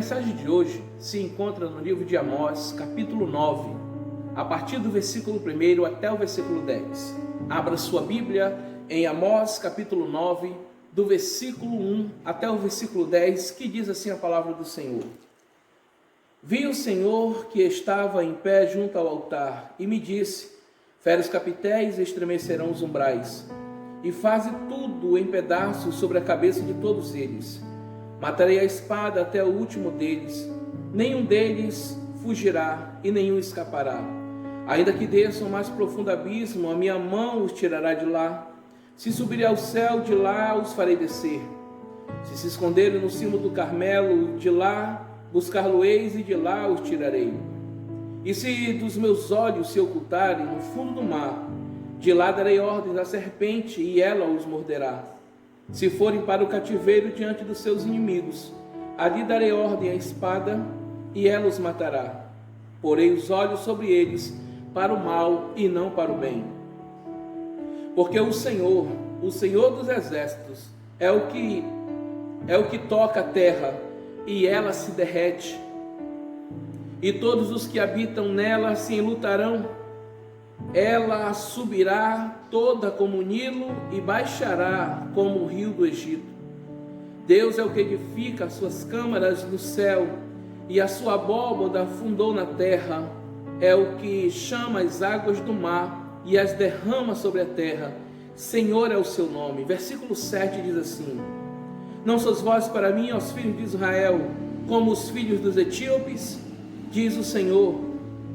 mensagem de hoje se encontra no livro de Amós, capítulo 9, a partir do versículo 1 até o versículo 10. Abra sua Bíblia em Amós, capítulo 9, do versículo 1 até o versículo 10, que diz assim a palavra do Senhor. Vi o Senhor que estava em pé junto ao altar e me disse: fere os capitéis e estremecerão os umbrais, e faze tudo em pedaços sobre a cabeça de todos eles. Matarei a espada até o último deles, nenhum deles fugirá e nenhum escapará. Ainda que desçam ao mais profundo abismo, a minha mão os tirará de lá. Se subirem ao céu, de lá os farei descer. Se esconderem no cimo do Carmelo, de lá buscar-lo-eis e de lá os tirarei. E se dos meus olhos se ocultarem no fundo do mar, de lá darei ordens à serpente e ela os morderá. Se forem para o cativeiro diante dos seus inimigos, ali darei ordem à espada e ela os matará. Porei os olhos sobre eles para o mal e não para o bem. Porque o Senhor dos exércitos, é o que toca a terra e ela se derrete. E todos os que habitam nela se enlutarão. Ela subirá toda como o Nilo e baixará como o rio do Egito. Deus é o que edifica as suas câmaras no céu, e a sua abóbada fundou na terra. É o que chama as águas do mar e as derrama sobre a terra. Senhor é o seu nome. Versículo 7 diz assim: não sois vós para mim, ó filhos de Israel, como os filhos dos etíopes? Diz o Senhor: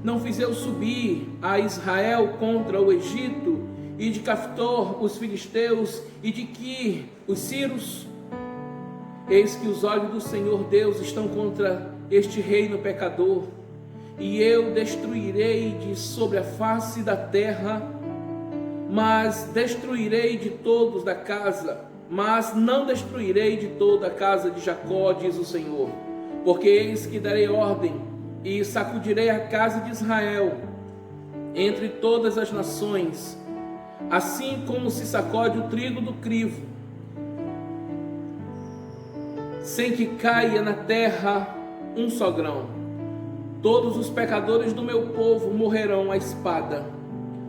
não fiz eu subir a Israel contra o Egito, e de Caftor os filisteus, e de Quir os sírios? Eis que os olhos do Senhor Deus estão contra este reino pecador, e eu destruirei de sobre a face da terra, mas destruirei de todos da casa, mas não destruirei de toda a casa de Jacó, diz o Senhor, porque eis que darei ordem e sacudirei a casa de Israel entre todas as nações, assim como se sacode o trigo do crivo, sem que caia na terra um só grão. Todos os pecadores do meu povo morrerão à espada,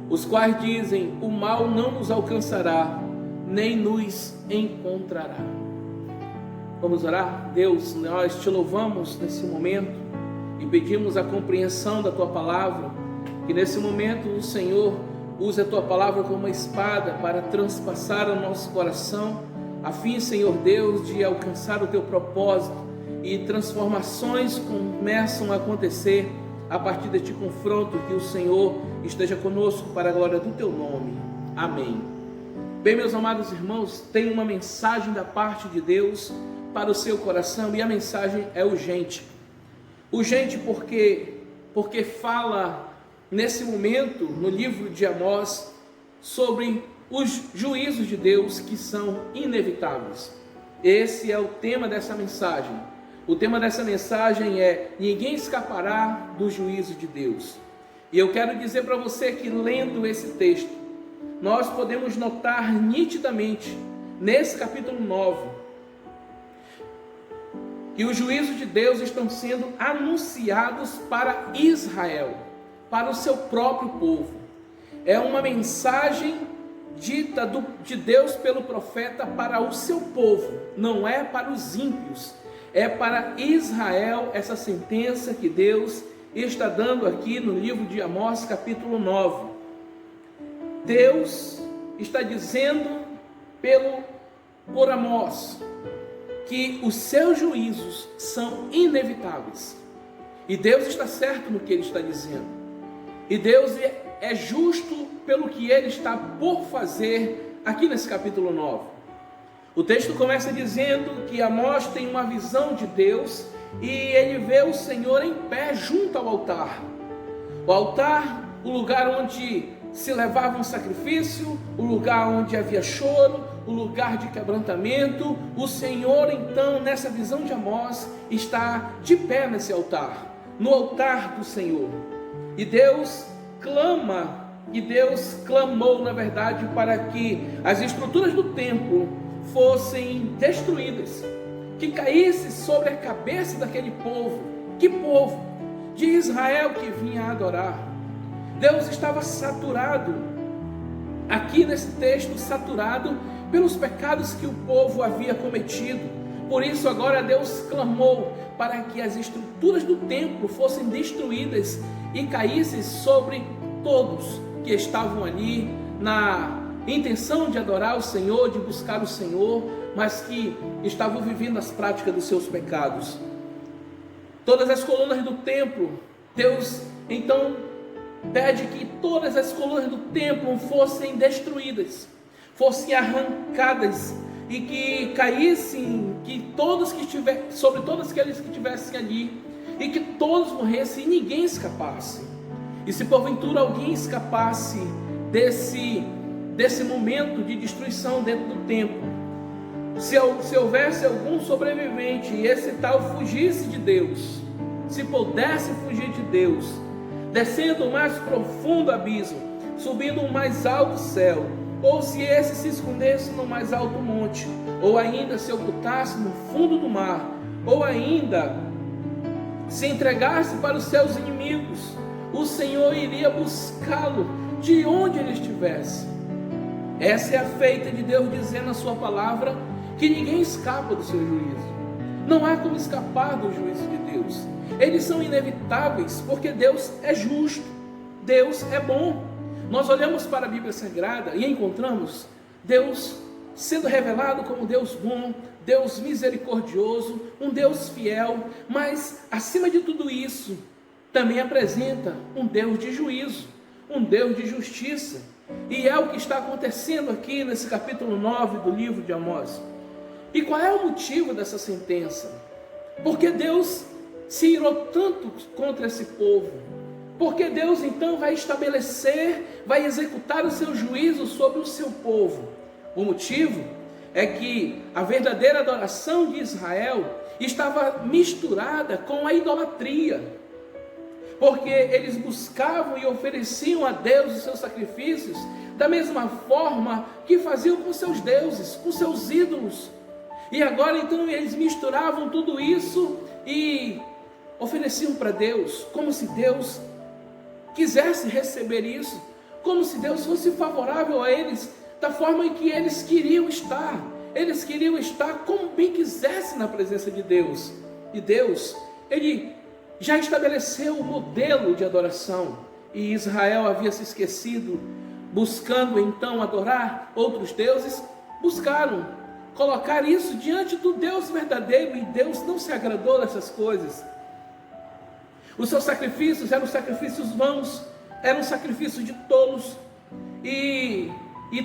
os quais dizem: o mal não nos alcançará, nem nos encontrará. Vamos orar? Deus, nós te louvamos nesse momento e pedimos a compreensão da tua palavra, que nesse momento o Senhor use a tua palavra como uma espada para transpassar o nosso coração, a fim, Senhor Deus, de alcançar o teu propósito, e transformações começam a acontecer a partir deste confronto. Que o Senhor esteja conosco para a glória do teu nome. Amém. Bem, meus amados irmãos, tem uma mensagem da parte de Deus para o seu coração, e a mensagem é urgente. Urgente porque fala nesse momento no livro de Amós sobre os juízos de Deus que são inevitáveis. Esse é o tema dessa mensagem. O tema dessa mensagem é: ninguém escapará do juízo de Deus. E eu quero dizer para você que, lendo esse texto, nós podemos notar nitidamente nesse capítulo 9 que os juízos de Deus estão sendo anunciados para Israel, para o seu próprio povo. É uma mensagem dita de Deus pelo profeta para o seu povo, não é para os ímpios, é para Israel essa sentença que Deus está dando aqui no livro de Amós, capítulo 9. Deus está dizendo por Amós que os seus juízos são inevitáveis, e Deus está certo no que ele está dizendo, e Deus é justo pelo que ele está por fazer aqui nesse capítulo 9. O texto começa dizendo que Amós tem uma visão de Deus e ele vê o Senhor em pé junto ao altar. O altar, o lugar onde se levava um sacrifício, o lugar onde havia choro, o lugar de quebrantamento. O Senhor, então, nessa visão de Amós, está de pé nesse altar, no altar do Senhor. E Deus clamou, na verdade, para que as estruturas do templo fossem destruídas. que caísse sobre a cabeça daquele povo. Que povo? De Israel, que vinha adorar. Deus estava saturado, aqui nesse texto, saturado pelos pecados que o povo havia cometido. Por isso agora Deus clamou para que as estruturas do templo fossem destruídas e caíssem sobre todos que estavam ali na intenção de adorar o Senhor, de buscar o Senhor, mas que estavam vivendo as práticas dos seus pecados. Todas as colunas do templo, Deus então pede que todas as colunas do templo fossem destruídas, fossem arrancadas e que caíssem, sobre todos aqueles que estivessem ali, e que todos morressem e ninguém escapasse. E se porventura alguém escapasse desse momento de destruição dentro do templo, se houvesse algum sobrevivente e esse tal fugisse de Deus, se pudesse fugir de Deus, descendo o mais profundo abismo, subindo o mais alto céu, ou se esse se escondesse no mais alto monte, ou ainda se ocultasse no fundo do mar, ou ainda se entregasse para os seus inimigos, o Senhor iria buscá-lo de onde ele estivesse. Essa é a feita de Deus dizer na sua palavra que ninguém escapa do seu juízo. Não há como escapar do juízo de Deus. Eles são inevitáveis porque Deus é justo, Deus é bom. Nós olhamos para a Bíblia Sagrada e encontramos Deus sendo revelado como Deus bom, Deus misericordioso, um Deus fiel, mas acima de tudo isso, também apresenta um Deus de juízo, um Deus de justiça. E é o que está acontecendo aqui nesse capítulo 9 do livro de Amós. E qual é o motivo dessa sentença? Porque Deus se irou tanto contra esse povo? Porque Deus então vai estabelecer, vai executar o seu juízo sobre o seu povo? O motivo é que a verdadeira adoração de Israel estava misturada com a idolatria. Porque eles buscavam e ofereciam a Deus os seus sacrifícios da mesma forma que faziam com seus deuses, com seus ídolos. E agora então eles misturavam tudo isso e ofereciam para Deus, como se Deus quisesse receber isso, como se Deus fosse favorável a eles, da forma em que eles queriam estar. Eles queriam estar como bem quisessem na presença de Deus. E Deus, Ele já estabeleceu o modelo de adoração, e Israel havia se esquecido, buscando então adorar outros deuses, buscaram colocar isso diante do Deus verdadeiro, e Deus não se agradou dessas coisas. Os seus sacrifícios eram sacrifícios vãos, eram sacrifícios de tolos, e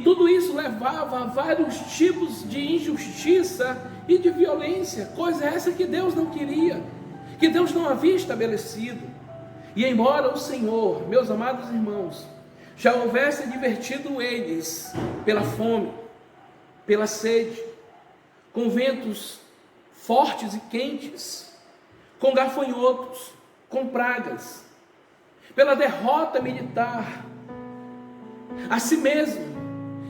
tudo isso levava a vários tipos de injustiça e de violência, coisa essa que Deus não queria, que Deus não havia estabelecido. E embora o Senhor, meus amados irmãos, já houvesse advertido eles pela fome, pela sede, com ventos fortes e quentes, com gafanhotos, com pragas, pela derrota militar, assim mesmo,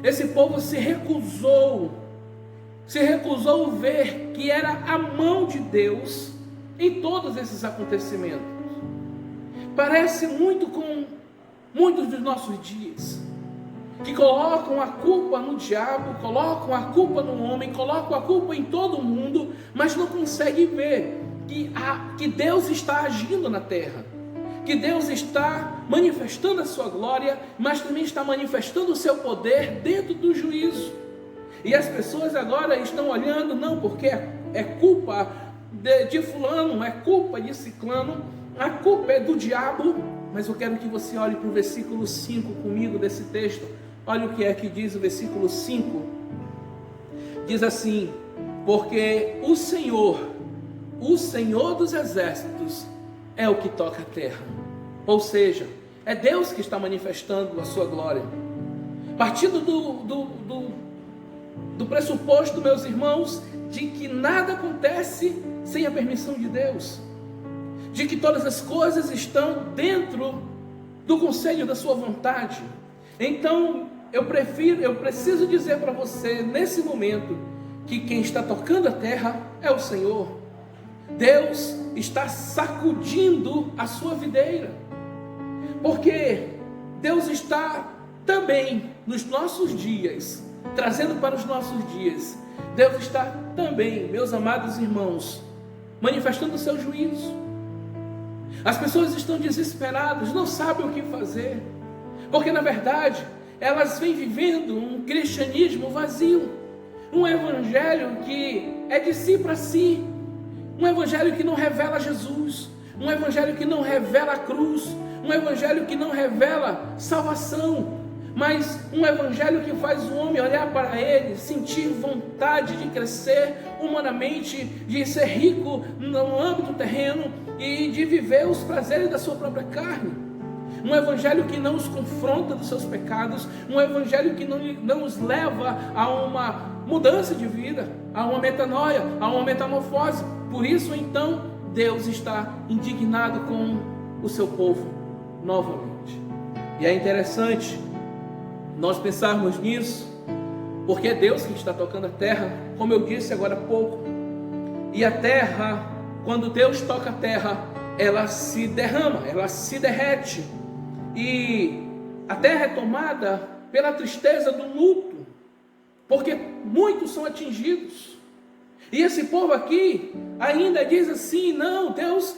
esse povo se recusou ver que era a mão de Deus em todos esses acontecimentos. Parece muito com muitos dos nossos dias, que colocam a culpa no diabo, colocam a culpa no homem, colocam a culpa em todo mundo, mas não conseguem ver que Deus está agindo na terra, que Deus está manifestando a sua glória, mas também está manifestando o seu poder dentro do juízo. E as pessoas agora estão olhando, não porque é culpa de fulano, é culpa de ciclano, a culpa é do diabo. Mas eu quero que você olhe para o versículo 5 comigo desse texto. Olha o que é que diz o versículo 5. Diz assim: porque o Senhor dos exércitos é o que toca a terra. Ou seja, é Deus que está manifestando a sua glória. Partindo do pressuposto, meus irmãos, de que nada acontece sem a permissão de Deus, de que todas as coisas estão dentro do conselho da sua vontade. Então eu preciso dizer para você nesse momento que quem está tocando a terra é o Senhor. Deus está sacudindo a sua videira, porque Deus está também nos nossos dias, trazendo para os nossos dias. Deus está também, meus amados irmãos, manifestando o seu juízo. As pessoas estão desesperadas, não sabem o que fazer, porque na verdade elas vêm vivendo um cristianismo vazio, um evangelho que é de si para si, um evangelho que não revela Jesus, um evangelho que não revela a cruz, um evangelho que não revela salvação, mas um evangelho que faz o homem olhar para ele, sentir vontade de crescer humanamente, de ser rico no âmbito terreno e de viver os prazeres da sua própria carne. Um evangelho que não os confronta dos seus pecados, um evangelho que não os leva a uma mudança de vida, a uma metanoia, a uma metamorfose. Por isso então Deus está indignado com o seu povo novamente. E é interessante nós pensarmos nisso, porque é Deus que está tocando a terra, como eu disse agora há pouco. E a terra, quando Deus toca a terra, ela se derrama, ela se derrete. E a terra é tomada pela tristeza do luto, porque muitos são atingidos. E esse povo aqui ainda diz assim: não, Deus,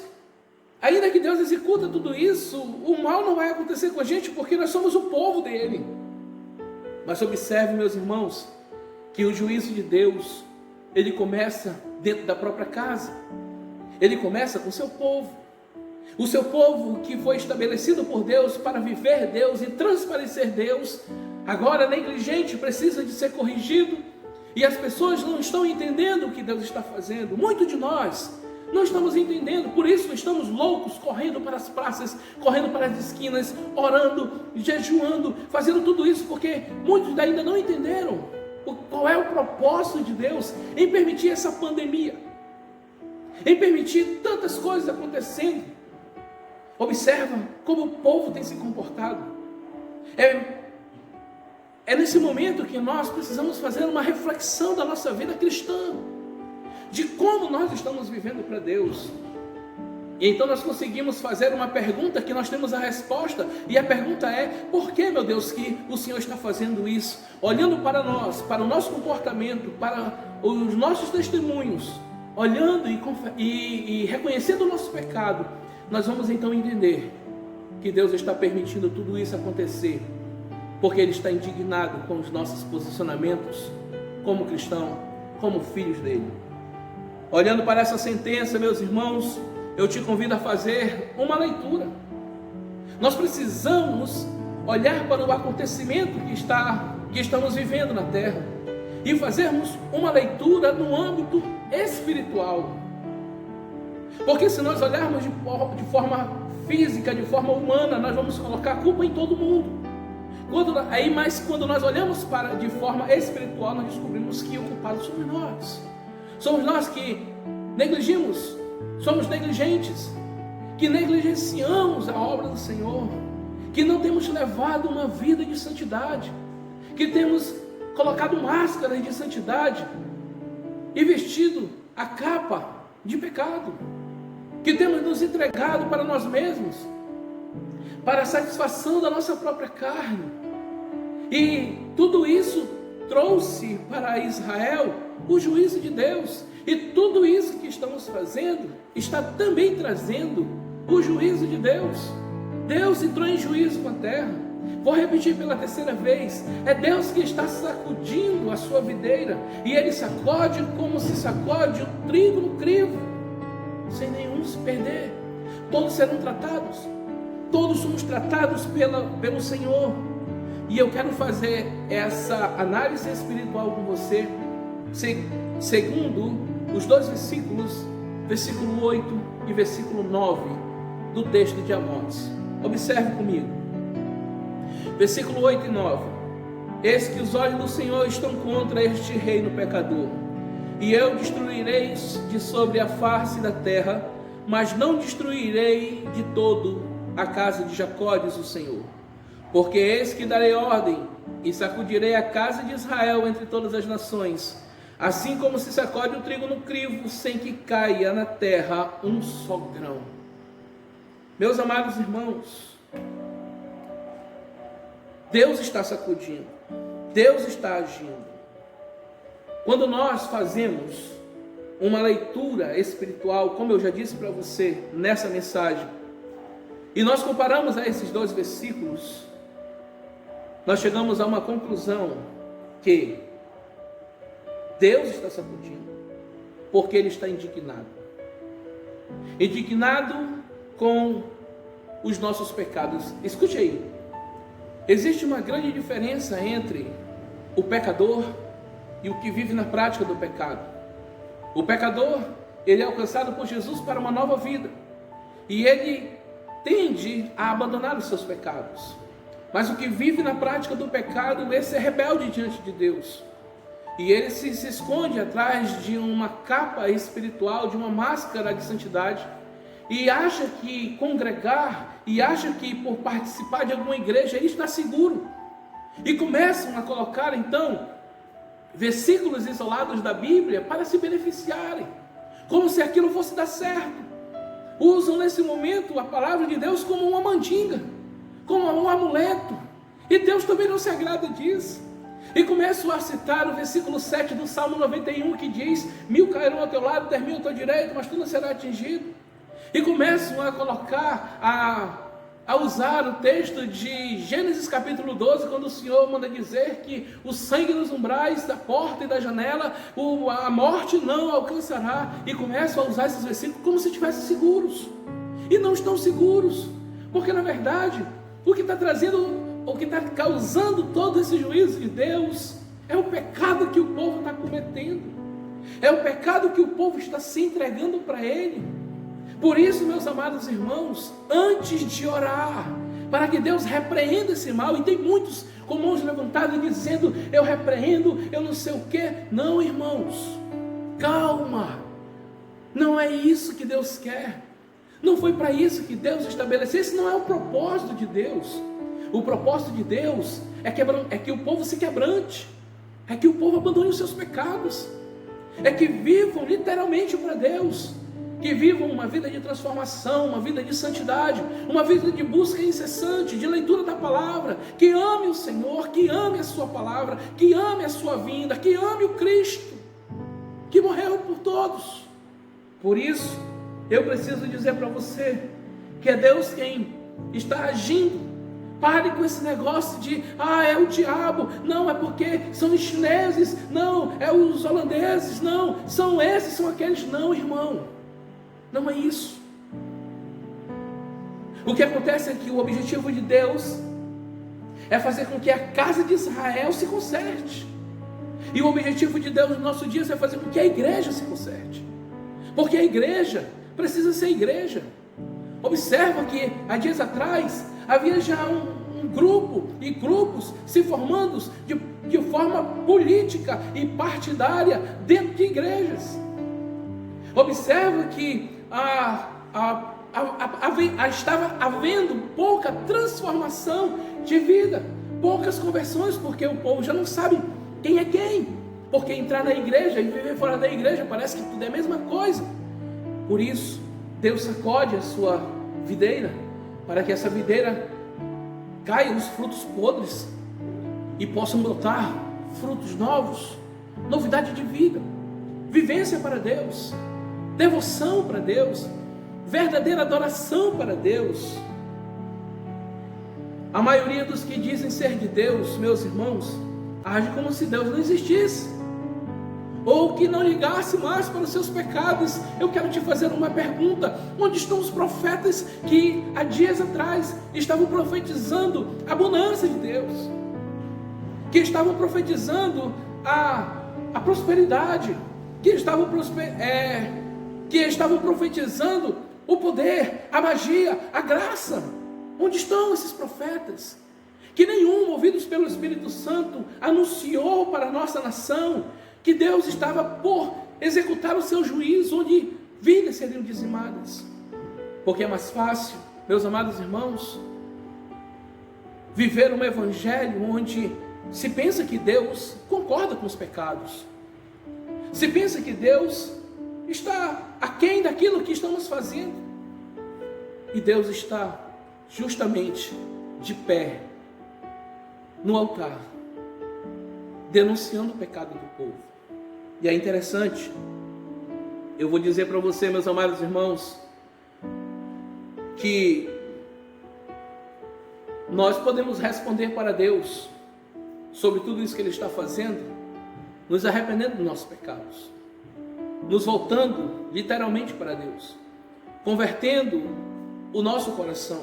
ainda que Deus executa tudo isso, o mal não vai acontecer com a gente, porque nós somos o povo dele. Mas observe, meus irmãos, que o juízo de Deus, ele começa dentro da própria casa. Ele começa com o seu povo. O seu povo que foi estabelecido por Deus para viver Deus e transparecer Deus, agora negligente, precisa de ser corrigido. E as pessoas não estão entendendo o que Deus está fazendo. Muito de nós não estamos entendendo, por isso estamos loucos, correndo para as praças, correndo para as esquinas, orando, jejuando, fazendo tudo isso, porque muitos ainda não entenderam qual é o propósito de Deus em permitir essa pandemia, em permitir tantas coisas acontecendo. Observa como o povo tem se comportado. É nesse momento que nós precisamos fazer uma reflexão da nossa vida cristã, de como nós estamos vivendo para Deus. E então nós conseguimos fazer uma pergunta que nós temos a resposta, e a pergunta é: por que, meu Deus, que o Senhor está fazendo isso? Olhando para nós, para o nosso comportamento, para os nossos testemunhos, olhando e reconhecendo o nosso pecado, nós vamos então entender que Deus está permitindo tudo isso acontecer, porque Ele está indignado com os nossos posicionamentos como cristão, como filhos dele. Olhando para essa sentença, meus irmãos, eu te convido a fazer uma leitura. Nós precisamos olhar para o acontecimento que estamos vivendo na terra e fazermos uma leitura no âmbito espiritual. Porque se nós olharmos de forma física, de forma humana, nós vamos colocar a culpa em todo mundo. Mas quando nós olhamos de forma espiritual, nós descobrimos que o culpado somos nós. Somos nós que negligimos, somos negligentes, que negligenciamos a obra do Senhor, que não temos levado uma vida de santidade, que temos colocado máscaras de santidade e vestido a capa de pecado, que temos nos entregado para nós mesmos, para a satisfação da nossa própria carne. E tudo isso trouxe para Israel o juízo de Deus. E tudo isso que estamos fazendo está também trazendo o juízo de Deus. Deus entrou em juízo com a terra. Vou repetir pela terceira vez: é Deus que está sacudindo a sua videira, e Ele sacode como se sacode o trigo no crivo, sem nenhum se perder. Todos serão tratados, todos somos tratados pelo Senhor. E eu quero fazer essa análise espiritual com você, segundo os dois versículos, versículo 8 e versículo 9 do texto de Amós. Observe comigo, versículo 8 e 9: eis que os olhos do Senhor estão contra este reino pecador, e eu destruirei de sobre a face da terra, mas não destruirei de todo a casa de Jacó, diz o Senhor. Porque eis que darei ordem e sacudirei a casa de Israel entre todas as nações, assim como se sacode o trigo no crivo, sem que caia na terra um só grão. Meus amados irmãos, Deus está sacudindo, Deus está agindo. Quando nós fazemos uma leitura espiritual, como eu já disse para você nessa mensagem, e nós comparamos a esses 2 versículos, nós chegamos a uma conclusão que Deus está sacudindo, porque Ele está indignado. Indignado com os nossos pecados. Escute aí, existe uma grande diferença entre o pecador e o que vive na prática do pecado. O pecador, ele é alcançado por Jesus para uma nova vida, e ele tende a abandonar os seus pecados. Mas o que vive na prática do pecado, esse é rebelde diante de Deus, e ele se esconde atrás de uma capa espiritual, de uma máscara de santidade, e acha que congregar, e acha que por participar de alguma igreja ele está seguro, e começam a colocar então versículos isolados da Bíblia para se beneficiarem, como se aquilo fosse dar certo. Usam nesse momento a palavra de Deus como uma mandinga, como um amuleto, e Deus também não se agrada disso. E começo a citar o versículo 7 do Salmo 91, que diz: 1000 cairão ao teu lado, 10.000 ao teu direito, mas tu não serás atingido. E começam a colocar, a usar o texto de Gênesis capítulo 12, quando o Senhor manda dizer que o sangue nos umbrais da porta e da janela, a morte não alcançará, e começam a usar esses versículos como se estivessem seguros, e não estão seguros, porque na verdade, o que está trazendo, o que está causando todo esse juízo de Deus, é o pecado que o povo está cometendo, é o pecado que o povo está se entregando para Ele. Por isso, meus amados irmãos, antes de orar, para que Deus repreenda esse mal, e tem muitos com mãos levantadas dizendo: eu repreendo, eu não sei o que. Não, irmãos, calma, não é isso que Deus quer, não foi para isso que Deus estabeleceu, esse não é o propósito de Deus. O propósito de Deus é que o povo se quebrante, é que o povo abandone os seus pecados, é que vivam literalmente para Deus, que vivam uma vida de transformação, uma vida de santidade, uma vida de busca incessante, de leitura da palavra, que ame o Senhor, que ame a sua palavra, que ame a sua vinda, que ame o Cristo, que morreu por todos. Por isso, eu preciso dizer para você, que é Deus quem está agindo. Pare com esse negócio de, é o diabo, não, é porque são os chineses, não, é os holandeses, não, são esses, são aqueles. Não, irmão, não é isso. O que acontece é que o objetivo de Deus é fazer com que a casa de Israel se conserte, e o objetivo de Deus no nosso dia é fazer com que a igreja se conserte, porque a igreja precisa ser igreja. Observa que há dias atrás havia já um grupo e grupos se formando de forma política e partidária dentro de igrejas. Observa que estava havendo pouca transformação de vida, poucas conversões, porque o povo já não sabe quem é quem, porque entrar na igreja e viver fora da igreja parece que tudo é a mesma coisa. Por isso, Deus sacode a sua videira, para que essa videira caia os frutos podres e possam brotar frutos novos, novidade de vida, vivência para Deus, devoção para Deus, verdadeira adoração para Deus. A maioria dos que dizem ser de Deus, meus irmãos, age como se Deus não existisse, ou que não ligasse mais para os seus pecados. Eu quero te fazer uma pergunta: onde estão os profetas que há dias atrás estavam profetizando a bonança de Deus, que estavam profetizando a prosperidade, que estavam profetizando o poder, a magia, a graça? Onde estão esses profetas? Que nenhum, movidos pelo Espírito Santo, anunciou para a nossa nação que Deus estava por executar o seu juízo, onde vidas seriam dizimadas. Porque é mais fácil, meus amados irmãos, viver um evangelho onde se pensa que Deus concorda com os pecados. Se pensa que Deus está aquém daquilo que estamos fazendo. E Deus está justamente de pé no altar, denunciando o pecado do povo. E é interessante, eu vou dizer para você, meus amados irmãos, que nós podemos responder para Deus sobre tudo isso que Ele está fazendo, nos arrependendo dos nossos pecados, nos voltando literalmente para Deus, convertendo o nosso coração,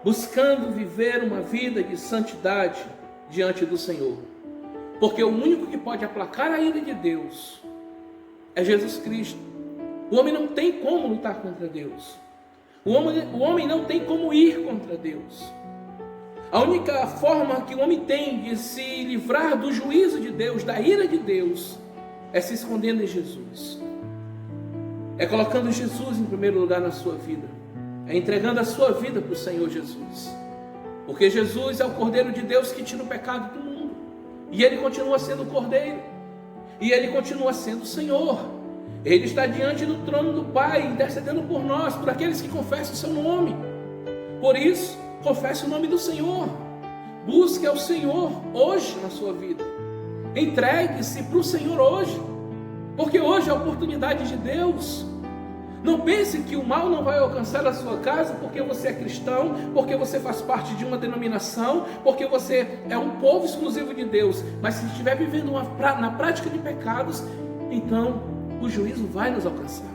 buscando viver uma vida de santidade diante do Senhor. Porque o único que pode aplacar a ira de Deus é Jesus Cristo. O homem não tem como lutar contra Deus. O homem não tem como ir contra Deus. A única forma que o homem tem de se livrar do juízo de Deus, da ira de Deus, é se escondendo em Jesus. É colocando Jesus em primeiro lugar na sua vida. É entregando a sua vida para o Senhor Jesus. Porque Jesus é o Cordeiro de Deus que tira o pecado do mundo. E Ele continua sendo o Cordeiro. E Ele continua sendo o Senhor. Ele está diante do trono do Pai, intercedendo por nós, por aqueles que confessam o seu nome. Por isso, confesse o nome do Senhor. Busque ao Senhor hoje na sua vida. Entregue-se para o Senhor hoje. Porque hoje é a oportunidade de Deus. Não pense que o mal não vai alcançar a sua casa porque você é cristão, porque você faz parte de uma denominação, porque você é um povo exclusivo de Deus. Mas se estiver vivendo na prática de pecados, então o juízo vai nos alcançar.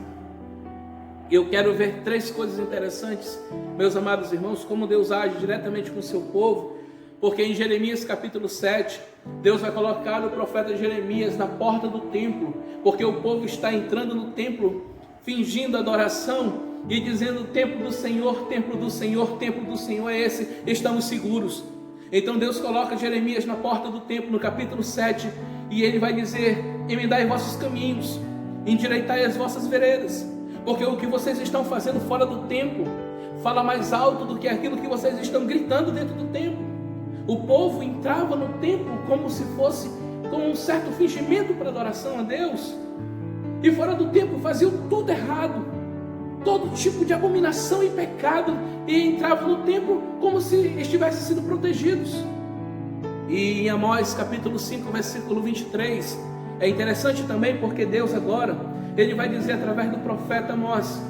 Eu quero ver 3 coisas interessantes, meus amados irmãos, como Deus age diretamente com o seu povo. Porque em Jeremias capítulo 7, Deus vai colocar o profeta Jeremias na porta do templo, porque o povo está entrando no templo fingindo adoração e dizendo: templo do Senhor, templo do Senhor, templo do Senhor é esse, estamos seguros. Então Deus coloca Jeremias na porta do templo, no capítulo 7, e ele vai dizer: emendai vossos caminhos, endireitai as vossas veredas, porque o que vocês estão fazendo fora do templo fala mais alto do que aquilo que vocês estão gritando dentro do templo. O povo entrava no templo como se fosse com um certo fingimento para adoração a Deus, e fora do templo faziam tudo errado, todo tipo de abominação e pecado, e entravam no templo como se estivessem sendo protegidos. E em Amós capítulo 5, versículo 23, é interessante também porque Deus agora, Ele vai dizer através do profeta Amós,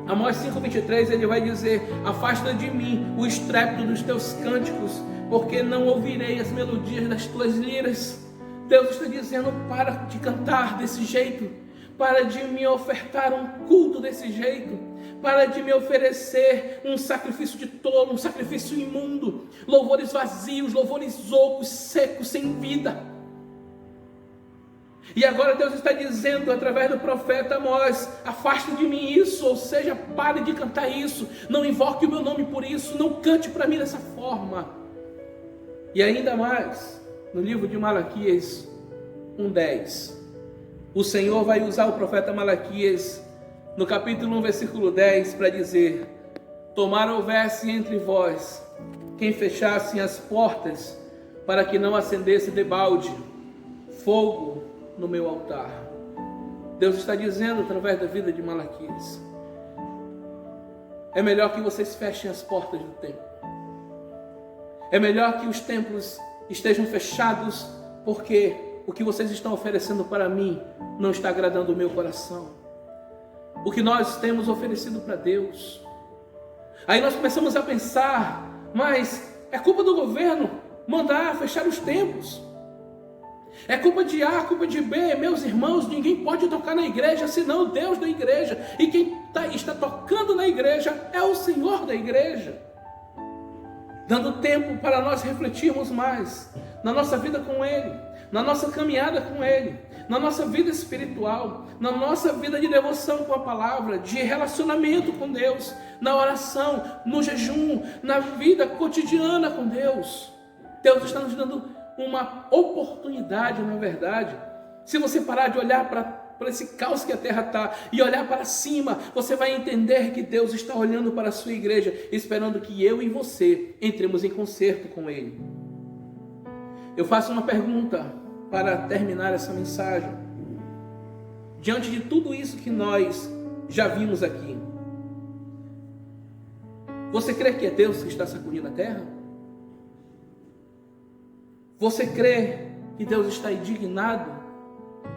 Amós 5,23, Ele vai dizer: afasta de mim o estrépito dos teus cânticos, porque não ouvirei as melodias das tuas liras. Deus está dizendo: para de cantar desse jeito, para de me ofertar um culto desse jeito, para de me oferecer um sacrifício de tolo, um sacrifício imundo, louvores vazios, louvores ocos, secos, sem vida. E agora Deus está dizendo através do profeta Amós: afaste de mim isso, ou seja, pare de cantar isso, não invoque o meu nome por isso, não cante para mim dessa forma. E ainda mais, no livro de Malaquias 1:10, o Senhor vai usar o profeta Malaquias no capítulo 1, versículo 10, para dizer: tomara houvesse entre vós quem fechasse as portas, para que não acendesse debalde fogo no meu altar. Deus está dizendo através da vida de Malaquias: é melhor que vocês fechem as portas do templo. É melhor que os templos estejam fechados, porque o que vocês estão oferecendo para mim não está agradando o meu coração. O que nós temos oferecido para Deus. Aí nós começamos a pensar: mas é culpa do governo mandar fechar os templos. É culpa de A, culpa de B. Meus irmãos, ninguém pode tocar na igreja senão o Deus da igreja. E quem está tocando na igreja é o Senhor da igreja. Dando tempo para nós refletirmos mais na nossa vida com Ele, na nossa caminhada com Ele, na nossa vida espiritual, na nossa vida de devoção com a palavra, de relacionamento com Deus, na oração, no jejum, na vida cotidiana com Deus. Deus está nos dando uma oportunidade, na verdade. Se você parar de olhar para esse caos que a terra está e olhar para cima, você vai entender que Deus está olhando para a sua igreja, esperando que eu e você entremos em concerto com Ele. Eu faço uma pergunta para terminar essa mensagem. diante de tudo isso que nós já vimos aqui, você crê que é Deus que está sacudindo a terra? Você crê que Deus está indignado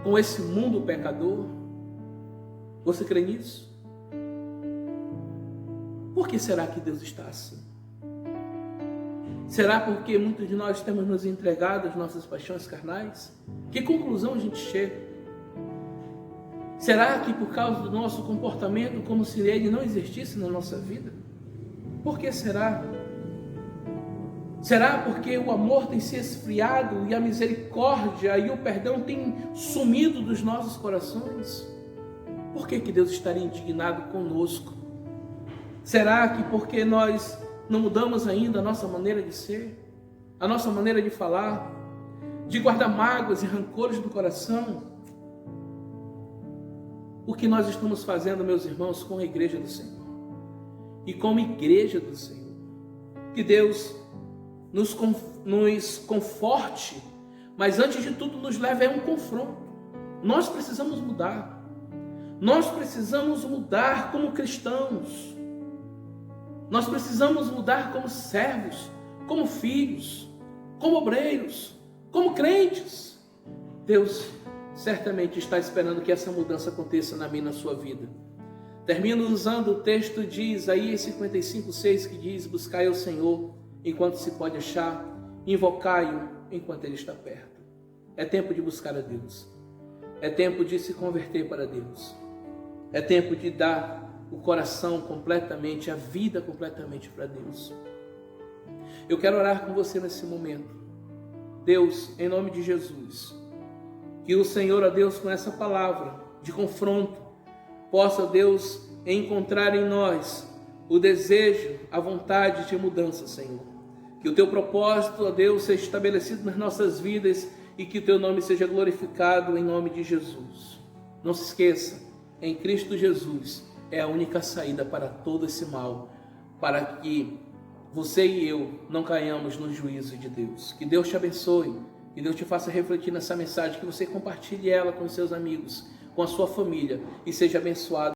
com esse mundo pecador? Você crê nisso? Por que será que Deus está assim? Será porque muitos de nós temos nos entregado às nossas paixões carnais? Que conclusão a gente chega? Será que por causa do nosso comportamento, como se ele não existisse na nossa vida? Por que será? Será porque o amor tem se esfriado e a misericórdia e o perdão têm sumido dos nossos corações? Por que Deus estaria indignado conosco? Será que porque nós não mudamos ainda a nossa maneira de ser, a nossa maneira de falar, de guardar mágoas e rancores no coração? O que nós estamos fazendo, meus irmãos, com a igreja do Senhor e como igreja do Senhor? Que Deus nos conforte, mas antes de tudo nos leve a um confronto. Nós precisamos mudar. Nós precisamos mudar como cristãos. Nós precisamos mudar como servos, como filhos, como obreiros, como crentes. Deus certamente está esperando que essa mudança aconteça na minha e na sua vida. Termino usando o texto de Isaías 55:6, que diz: buscai ao Senhor enquanto se pode achar, invocai-o enquanto Ele está perto. É tempo de buscar a Deus. É tempo de se converter para Deus. É tempo de dar o coração completamente, a vida completamente para Deus. Eu quero orar com você nesse momento. Deus, em nome de Jesus, que o Senhor, ó Deus, com essa palavra de confronto, possa, Deus, encontrar em nós o desejo, a vontade de mudança, Senhor. Que o Teu propósito, ó Deus, seja estabelecido nas nossas vidas e que o Teu nome seja glorificado em nome de Jesus. Não se esqueça, em Cristo Jesus é a única saída para todo esse mal, para que você e eu não caiamos no juízo de Deus. Que Deus te abençoe, que Deus te faça refletir nessa mensagem, que você compartilhe ela com seus amigos, com a sua família e seja abençoado.